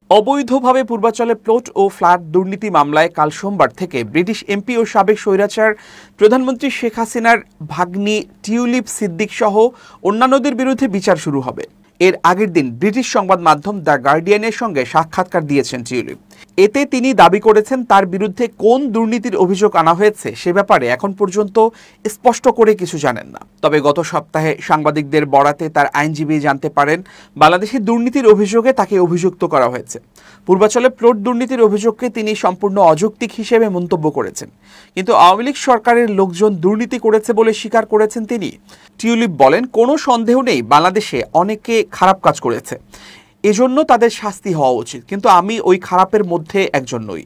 অবৈধভাবে পূর্বাঞ্চলে প্লট ও ফ্ল্যাট দুর্নীতি মামলায় কাল সোমবার থেকে ব্রিটিশ এমপি ও সাবেক স্বৈরাচার প্রধানমন্ত্রী শেখ হাসিনার ভাগ্নি টিউলিপ সিদ্দিক সহ অন্যান্যদের বিরুদ্ধে বিচার শুরু হবে। এর আগের দিন ব্রিটিশ সংবাদ মাধ্যম দ্য গার্ডিয়ানের সঙ্গে সাক্ষাৎকার দিয়েছেন টিউলিপ। এতে তিনি দাবি করেছেন তার বিরুদ্ধে কোন দুর্নীতির অভিযোগ আনা হয়েছে সে ব্যাপারে এখন পর্যন্ত স্পষ্ট করে কিছু জানেন না। তবে গত সপ্তাহে সাংবাদিকদের বরাতে তার আইনজীবী জানতে পারেন বাংলাদেশের দুর্নীতির অভিযোগে তাকে অভিযুক্ত করা হয়েছে। পূর্বাঞ্চলে প্লট দুর্নীতির অভিযোগকে তিনি সম্পূর্ণ অযৌক্তিক হিসেবে মন্তব্য করেছেন, কিন্তু আওয়ামী লীগ সরকারের লোকজন দুর্নীতি করেছে বলে স্বীকার করেছেন তিনি। টিউলিপ বলেন, কোনো সন্দেহ নেই বাংলাদেশে অনেকে খারাপ কাজ করেছে, এজন্য তাদের শাস্তি হওয়া উচিত, কিন্তু আমি ওই খারাপের মধ্যে একজন নই।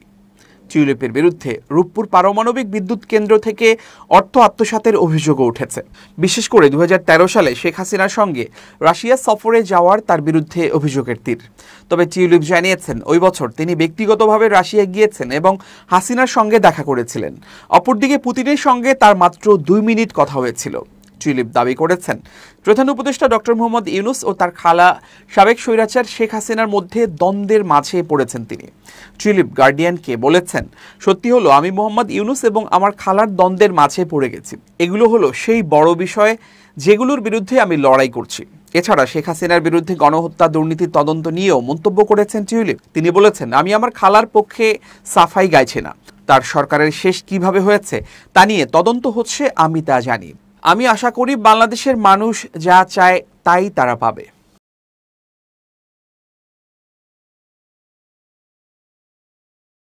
টিউলিপের বিরুদ্ধে রূপপুর পারমাণবিক বিদ্যুৎ কেন্দ্র থেকে অর্থ আত্মসাতের অভিযোগও উঠেছে। বিশেষ করে 2013 সালে শেখ হাসিনার সঙ্গে রাশিয়া সফরে যাওয়ার তার বিরুদ্ধে অভিযোগের তীর। তবে টিউলিপ জানিয়েছেন ওই বছর তিনি ব্যক্তিগতভাবে রাশিয়া গিয়েছেন এবং হাসিনার সঙ্গে দেখা করেছিলেন। অপরদিকে পুতিনের সঙ্গে তার মাত্র 2 মিনিট কথা হয়েছিল। টিউলিপ দাবি করেছেন প্রধান উপদেষ্টা ডক্টর মোহাম্মদ ইউনূস ও তার খালা সাবেক স্বৈরাচার শেখ হাসিনার মধ্যে দ্বন্দ্বের মাঝে পড়েছেন তিনি। টিউলিপ গার্ডিয়ানকে বলেছেন, সত্যি হলো আমি মোহাম্মদ ইউনূস এবং আমার খালার দ্বন্দ্বের মাঝে পড়ে গেছি। এগুলো হলো সেই বড় বিষয় যেগুলোর বিরুদ্ধে আমি লড়াই করছি। এছাড়া শেখ হাসিনার বিরুদ্ধে গণহত্যা দুর্নীতির তদন্ত নিয়েও মন্তব্য করেছেন টিউলিপ। তিনি বলেছেন, আমি আমার খালার পক্ষে সাফাই গাইছি না। তার সরকারের শেষ কিভাবে হয়েছে তা নিয়ে তদন্ত হচ্ছে, আমি তা জানি। আমি আশা করি বাংলাদেশের মানুষ যা চায় তাই তারা পাবে।